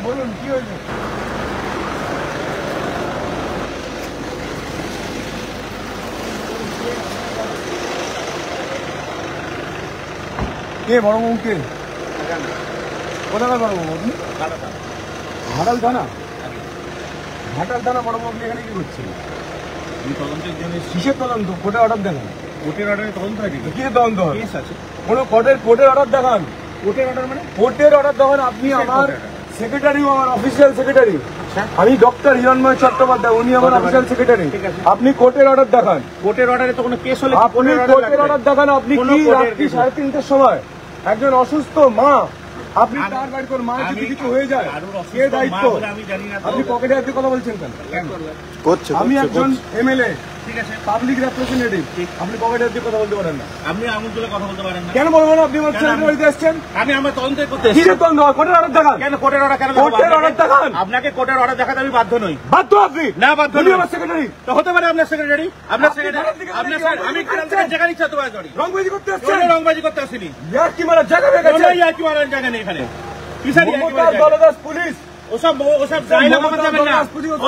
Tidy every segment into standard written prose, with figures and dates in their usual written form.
বলুন কি হয়েছে? কে বড় বাবু কে? কোথাকার বড় বাবু আপনি? ঘাটাল থানা? ঘাটাল থানা বড় বাবু এখানে কি করছেন? কিসের তদন্ত? কোর্টের অর্ডার দেখান। কোর্টের অর্ডারে তদন্ত হয়? কি তদন্ত হয়? কেস আছে। কোনো কোর্টের অর্ডার দেখান। কোর্টের অর্ডার মানে? কোর্টের অর্ডার দেখান। আপনি আমার সেক্রেটারি, আমার অফিসিয়াল সেক্রেটারি। আমি ডক্টর হিরণময় চট্টোপাধ্যায়, উনি আমার অফিসিয়াল সেক্রেটারি। আপনি কোর্টের অর্ডার দেখান। কোর্টের অর্ডারে তো কোনো কেস হলে আপনি কোর্টের অর্ডার দেখান। আপনি কি রাত্রি 3:30টার সময় একজন অসুস্থ মা, আপনি তার বাড়ি কোন মায়ের যদি কিছু হয়ে যায় কে দায়িত্ব? আপনি পকেটে হাতে কথা বলছেন কেন? আমি একজন এমএলএ, ঠিক আছে, পাবলিক রিপ্রেজেন্টেটিভ, আপনি পকেটে হাতে কথা বলতে পারেন না। আপনি আঙুল তুলে কথা বলতে পারেন না। কেন বলবো না? আপনি আমার ছেলের বাড়িতে এসেছেন। আমি আমার তদন্ত করতে এসেছি। কি তদন্ত? কোর্টের অর্ডার দেখান। কেন কোর্টের অর্ডার? কেন কোর্টের অর্ডার দেখান। আপনাকে কোর্টের অর্ডার দেখাতে আমি বাধ্য নই। বাধ্য আপনি? না, বাধ্য উনি নই। আমার সেক্রেটারি। তো হতে পারে আপনার সেক্রেটারি, আপনার সেক্রেটারি, আপনার আমি যেখানে ইচ্ছা তোমায় করি। রংবাজি করতে এসেছেন? রংবাজি করতে আসিনি। ইয়ার কি মারার জায়গা হয়ে গেছে? ইয়ার্কি মারার জায়গা নেই এখানে। কিসের ইয়ার্কি মারার জায়গা? দলদাস পুলিশ ওসব ডায়লগ যাবেন না,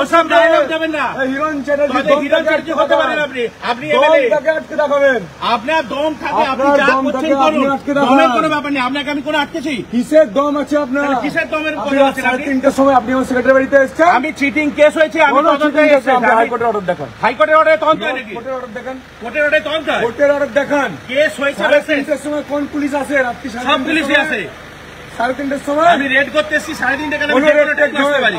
ওসব ডায়লগ যাবেন না। হিরণ চ্যাটার্জি হতে পারেন আপনি, আপনি এমএলএ, আটকে দেখাবেন। আপনার দম থাকে, আপনি যা করছেন করুন, দমের কোনো ব্যাপার নেই। আপনাকে আমি কোনো আটকেছি? কিসের দম আছে আপনার? কিসের দমের কথা বলছেন আপনি? 3:30টার সময় আপনি আমার সেক্রেটারি বাড়িতে এসেছেন। আমি চিটিং কেস হয়েছে, আমি তদন্তে এসেছি। আপনি হাইকোর্টের অর্ডার দেখান। হাইকোর্টের অর্ডারে তদন্ত হয় নাকি? কোর্টের অর্ডার দেখান। কোর্টের অর্ডারে তদন্ত হয়? কোর্টের অর্ডার দেখান। কেস হয়েছে, 3:30টার সময় কোন পুলিশ আসে? রাত্রি সব পুলিশই আছে। 3:30টার সময় আমি রেড করতে এসেছি 3:30 টাকা।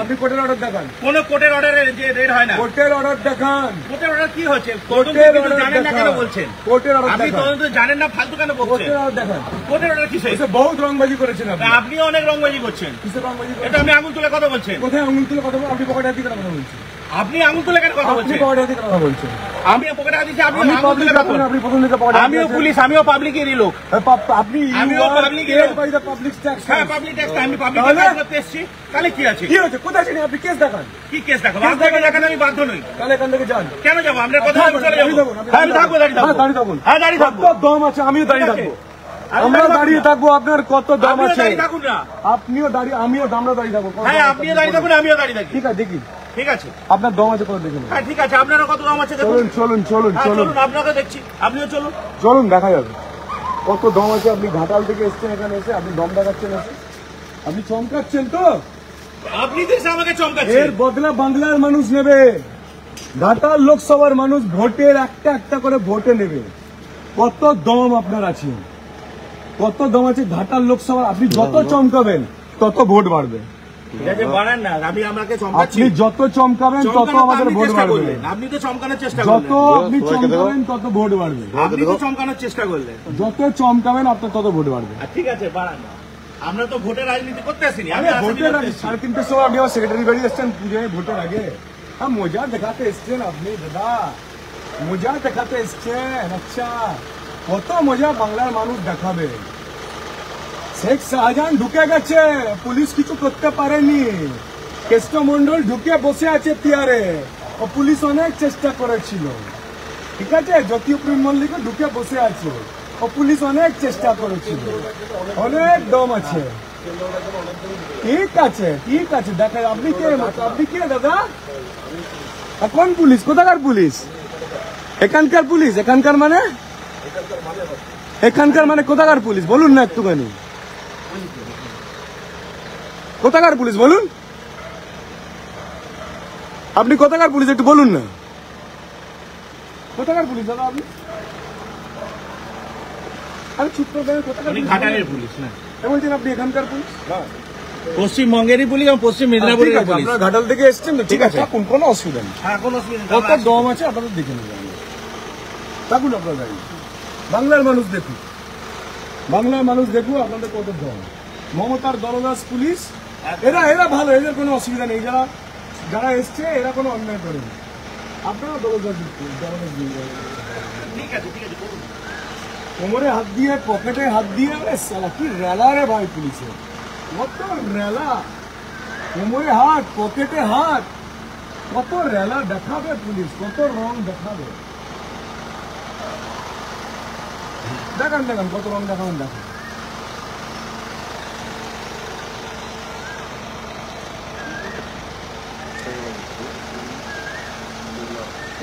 আপনি কোর্টের অর্ডার দেখান। কোন কোর্টের অর্ডারে যে রেড হয় না। কোর্টের অর্ডার দেখান। কোর্টের অর্ডার কি হচ্ছে? কোর্টের তদন্ত জানেন না কেন বলছেন? কোর্টের অর্ডার আপনি দেখান। তদন্ত জানেন না, ফালতু কেন বলছেন? কোর্টের অর্ডার দেখান। কোর্টের অর্ডার কিসে? বহুত রংবাজি করেছেন আপনি। আপনিও অনেক রংবাজি করছেন। কিসের রংবাজি? এটা আমি আঙুল তুলে কথা বলছেন। কোথায় আঙুল তুলে কথা বলছেন? আপনি পকেটে হাতে কথা বলছেন। আপনি আঙুল তুলে কেন কথা আপনি বলছেন? পকেটে হাতে কথা বলছেন। আমি পকেটে হাত দিচ্ছি, আপনি আমি আঙুল তুলে পাবলিক কথা বলছেন। আপনি প্রথম থেকে পকেটে হাত আমিও দিয়েছেন। পুলিশ, আমিও পাবলিকেরই লোক। আপনি আমিও পাবলিকের লোক। By the public tax. হ্যাঁ, পাবলিক ট্যাক্স, আমি পাবলিক তাহলে? ট্যাক্স করতে এসেছি। তাহলে কি আছে? কি হয়েছে? কোথায় ছিলেন আপনি? কেস দেখান। কি কেস দেখাবো? আপনাকে দেখাতে আমি বাধ্য নই। তাহলে এখান থেকে যান। কেন যাবো? আপনার কথা আমি চলে যাবো। হ্যাঁ, আমি থাকবো, দাঁড়িয়ে থাকবো। দাঁড়িয়ে থাকুন। হ্যাঁ, দাঁড়িয়ে থাকবো। কত দম আছে? আমিও দাঁড়িয়ে থাকবো। আমরা দাঁড়িয়ে থাকবো। আপনার কত দম আপনিও আছে? দাঁড়িয়ে থাকুন না। আপনিও দাঁড়িয়ে, আমিও আমরা দাঁড়িয়ে থাকবো। হ্যাঁ, আপনিও দাঁড়িয়ে থাকুন, আমিও দাঁড়িয়ে থাকি। ঠিক আছে, দেখি ঠিক আছে। আপনার দম আছে কত দেখুন। হ্যাঁ, ঠিক আছে। আপনারও কত দাম আছে দেখুন। চলুন চলুন চলুন হ্যাঁ, চলুন চলুন, আপনাকে দেখছি। আপনিও চলুন। চলুন, দেখা যাবে কত দম আছে। আপনি ঘাটাল থেকে এসছেন, এখানে এসে আপনি দম দেখাচ্ছেন, এসে আপনি চমকাচ্ছেন তো। আপনি দেশে আমাকে চমকাচ্ছেন। এর বদলা বাংলার মানুষ নেবে। ঘাটাল লোকসভার মানুষ ভোটের একটা করে ভোটে নেবে। কত দম আপনার আছে? কত দম আছে ঘাটাল লোকসভা? আপনি যত চমকাবেন তত ভোট বাড়বে। বাড়ান না, আমি আমাকে চমকাচ্ছি। আপনি যত চমকাবেন তত আমাদের ভোট বাড়বে। আপনি তো চমকানোর চেষ্টা যত করলেন। আপনি চমকাবেন তত ভোট বাড়বে। আপনি তো চমকানোর চেষ্টা করলেন। যত চমকাবেন আপনার তত ভোট বাড়বে। ঠিক আছে, বাড়ান না। আমরা তো ভোটের রাজনীতি করতে আসিনি। আমি ভোটের আগে 3:30টার সময় আপনি আমার সেক্রেটারি বাড়ি এসছেন পুজোয় ভোটের আগে। হ্যাঁ, মজা দেখাতে এসছেন আপনি দাদা, মজা দেখাতে এসছেন। আচ্ছা, কত মজা বাংলার মানুষ দেখাবে। শেখ শাহজাহান ঢুকে গেছে, পুলিশ কিছু করতে পারেনি। কেষ্টমন্ডল ঢুকে বসে আছে চেয়ারে, ও পুলিশ অনেক চেষ্টা করেছিল। ঠিক আছে, জ্যোতিপ্রিয় মল্লিক ঢুকে বসে আছে, ও পুলিশ অনেক চেষ্টা করেছিল। অনেক দম আছে। ঠিক আছে, ঠিক আছে, দেখা আপনি কে? আপনি কে দাদা? কোন পুলিশ? কোথাকার পুলিশ? এখানকার পুলিশ? এখানকার মানে? এখানকার মানে কোথাকার পুলিশ বলুন না একটুখানি। কোথাকার পুলিশ বলুন? আপনি কোথাকার পুলিশ একটু বলুন না। কোথাকার পুলিশ দাদা আপনি? আমি চুপ করে কোথাকার ঘাটালের পুলিশ না বলছেন? আপনি এখানকার পুলিশ? পশ্চিমবঙ্গেরই পুলিশ এবং পশ্চিম মেদিনীপুরের পুলিশ। আপনারা ঘাটাল থেকে এসছেন তো? ঠিক আছে, কোনো অসুবিধা নেই। হ্যাঁ, কোনো অসুবিধা নেই। কত দম আছে আপনাদের দেখে নেবেন। থাকুন আপনারা দাঁড়িয়ে। বাংলার মানুষ দেখুন, বাংলার মানুষ দেখুন আপনাদের কত দম। মমতার দলদাস পুলিশ, এরা ভালো, এদের কোনো অসুবিধা নেই। যারা এসছে এরা কোনো অন্যায় করেনি। আপনারা দলদাস ঠিক আছে, ঠিক আছে, করুন। কোমরে হাত দিয়ে, পকেটে হাত দিয়ে, সালা কি রেলা রে ভাই পুলিশের, কত রেলা। কোমরে হাত, পকেটে হাত, কত রেলা দেখাবে পুলিশ, কত রং দেখাবে। দেখান কত রং দেখাবেন, দেখান।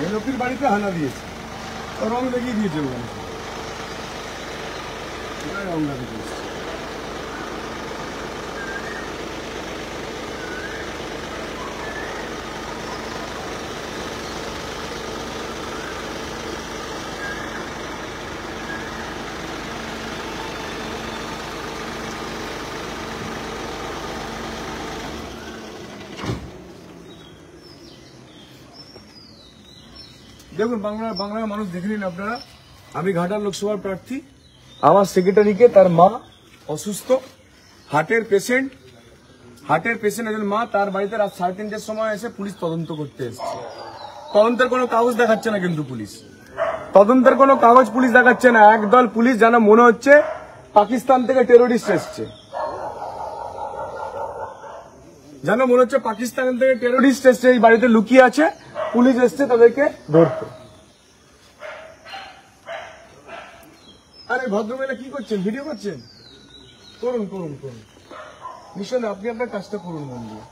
এই লোকের বাড়িতে হানা দিয়েছে, রং দেখিয়ে দিয়েছে ওখানে, রং লাগিয়ে দিয়েছে। দেখুন বাংলার মানুষ দেখে নিন আপনারা, আমি ঘাটাল লোকসভার প্রার্থী। আমার সেক্রেটারিকে তার মা অসুস্থ, হার্টের পেশেন্ট একজন মা, তার বাড়িতে রাত 3:30টার সময় এসে পুলিশ তদন্ত করতে এসেছে। তদন্তের কোনো কাগজ দেখাচ্ছে না, কিন্তু পুলিশ তদন্তের কোনো কাগজ পুলিশ দেখাচ্ছে না। একদল পুলিশ যেন মনে হচ্ছে পাকিস্তান থেকে টেরোরিস্ট এসছে, যেন মনে হচ্ছে পাকিস্তান থেকে টেরোরিস্ট এসছে, এই বাড়িতে লুকিয়ে আছে, পুলিশ এসছে তাদেরকে ধরতে। আরে ভদ্রমহিলা কি করছেন, ভিডিও করছেন? করুন করুন করুন, নিশ্চয় আপনি আপনার কাজটা করুন মন দিয়ে,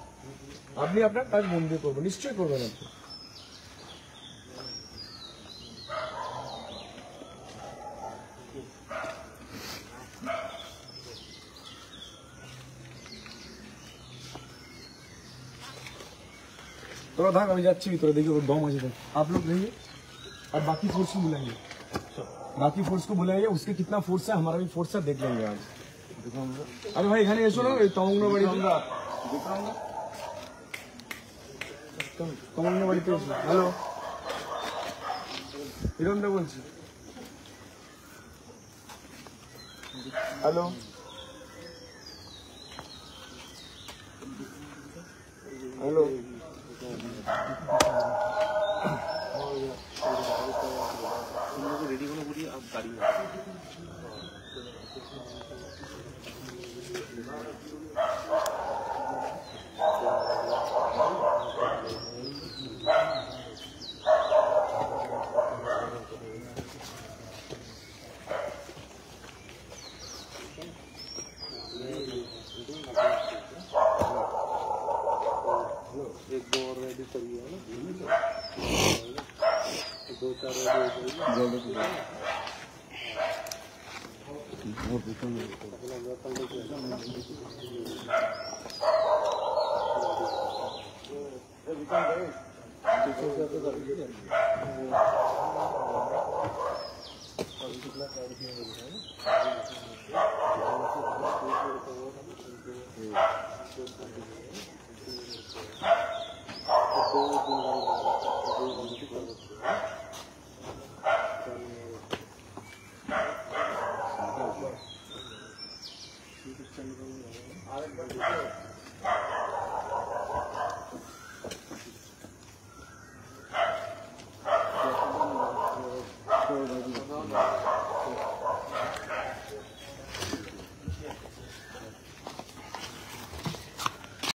আপনি আপনার কাজ মন দিয়ে করবেন, নিশ্চয়ই করবেন আপনি। थोड़ा भाग, अभी जाच्छी भी, थोड़ा देखिए वो दम है। आप लोग रहिए और बाकी फोर्स को बुलाइए, बाकी फोर्स को बुलाइए, उसके कितना फोर्स है, हमारा भी फोर्स है, देख लेंगे आज। अरे भाई এখানে এসো না, তমঙ্গনবাড়ি তমঙ্গনবাড়িতে এসো। হ্যালো, হিরণদা বলছি। হ্যালো, হ্যালো, रेडी होने पूरी आप गाड़ी में एक दो और रेडी करिए ना, 2-4 रेडी